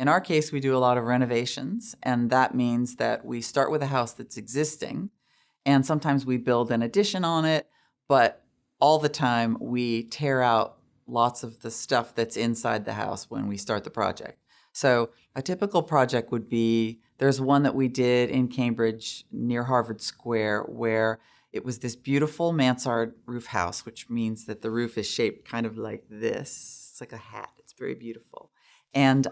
In our case, we do a lot of renovations, and that means that we start with a house that's existing, and sometimes we build an addition on it, but all the time we tear out lots of the stuff that's inside the house when we start the project. So a typical project would be, there's one that we did in Cambridge near Harvard Square where it was this beautiful mansard roof house, which means that the roof is shaped kind of like this. It's like a hat. It's very beautiful. And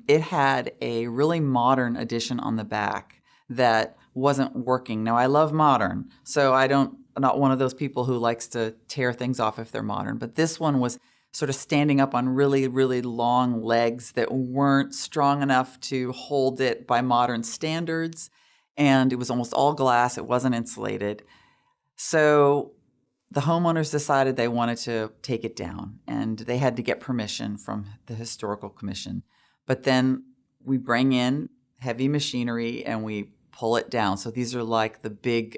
it had a really modern addition on the back that wasn't working. Now, I love modern, so I'm not one of those people who likes to tear things off if they're modern, but this one was sort of standing up on really, really long legs that weren't strong enough to hold it by modern standards. And it was almost all glass. It wasn't insulated. So the homeowners decided they wanted to take it down, and they had to get permission from the Historical Commission. But then we bring in heavy machinery and we pull it down. So these are like the big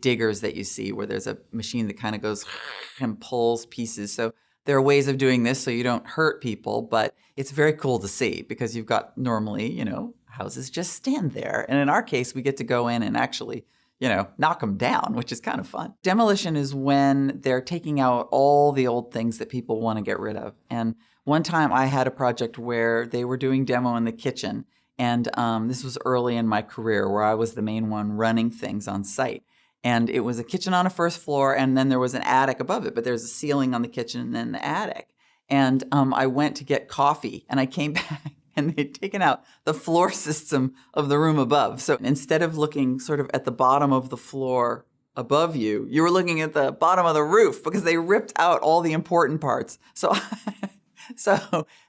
diggers that you see where there's a machine that kind of goes and pulls pieces. So there are ways of doing this so you don't hurt people, but it's very cool to see because you've got normally, houses just stand there. And in our case, we get to go in and actually, knock them down, which is kind of fun. Demolition is when they're taking out all the old things that people want to get rid of. And one time I had a project where they were doing demo in the kitchen. And this was early in my career where I was the main one running things on site. And it was a kitchen on a first floor, and then there was an attic above it, but there's a ceiling on the kitchen and then the attic. And I went to get coffee, and I came back, and they'd taken out the floor system of the room above. So instead of looking sort of at the bottom of the floor above you, you were looking at the bottom of the roof because they ripped out all the important parts. So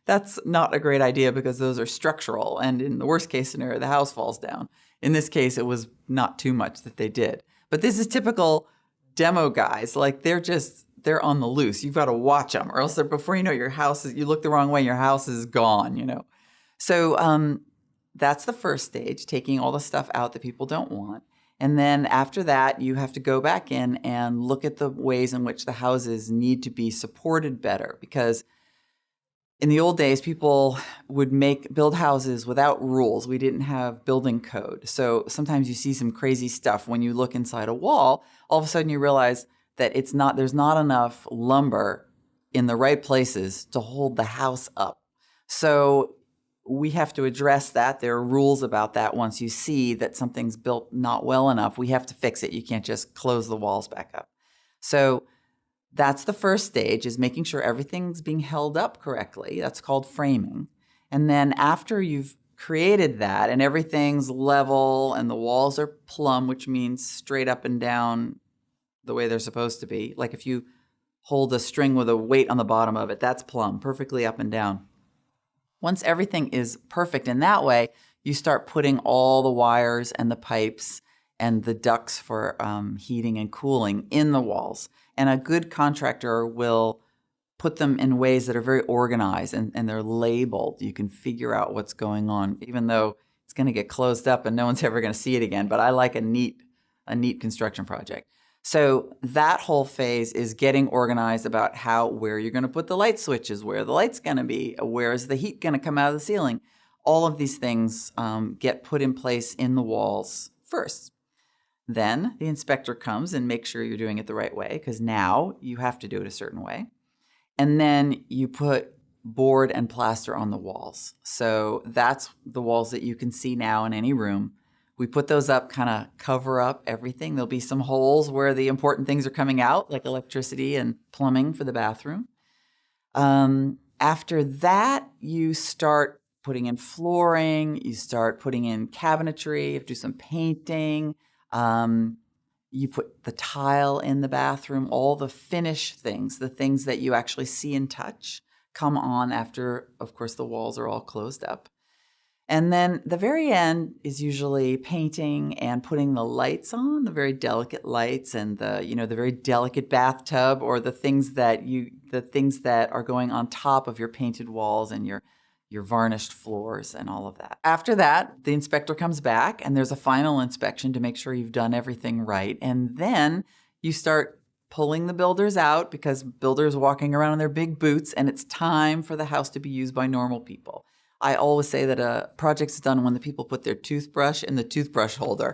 that's not a great idea because those are structural, and in the worst case scenario, the house falls down. In this case, it was not too much that they did. But this is typical demo guys. Like they're on the loose. You've got to watch them, or else before you know, you look the wrong way, your house is gone, So that's the first stage, taking all the stuff out that people don't want. And then after that, you have to go back in and look at the ways in which the houses need to be supported better. Because in the old days, people would build houses without rules. We didn't have building code. So sometimes you see some crazy stuff when you look inside a wall. All of a sudden you realize that there's not enough lumber in the right places to hold the house up. So we have to address that. There are rules about that. Once you see that something's built not well enough, we have to fix it. You can't just close the walls back up. So that's the first stage, is making sure everything's being held up correctly. That's called framing. And then after you've created that and everything's level and the walls are plumb, which means straight up and down the way they're supposed to be. Like if you hold a string with a weight on the bottom of it, that's plumb, perfectly up and down. Once everything is perfect in that way, you start putting all the wires and the pipes and the ducts for heating and cooling in the walls. And a good contractor will put them in ways that are very organized and they're labeled. You can figure out what's going on, even though it's going to get closed up and no one's ever going to see it again. But I like a neat construction project. So that whole phase is getting organized about where you're going to put the light switches, where the light's going to be, where is the heat going to come out of the ceiling. All of these things get put in place in the walls first. Then the inspector comes and makes sure you're doing it the right way, because now you have to do it a certain way. And then you put board and plaster on the walls. So that's the walls that you can see now in any room. We put those up, kind of cover up everything. There'll be some holes where the important things are coming out, like electricity and plumbing for the bathroom. After that, you start putting in flooring, you start putting in cabinetry, you have to do some painting. You put the tile in the bathroom, all the finish things, the things that you actually see and touch come on after, of course, the walls are all closed up. And then the very end is usually painting and putting the lights on, the very delicate lights and the very delicate bathtub, or the things that are going on top of your painted walls and your varnished floors and all of that. After that, the inspector comes back and there's a final inspection to make sure you've done everything right. And then you start pulling the builders out, because builders are walking around in their big boots and it's time for the house to be used by normal people. I always say that a project's done when the people put their toothbrush in the toothbrush holder.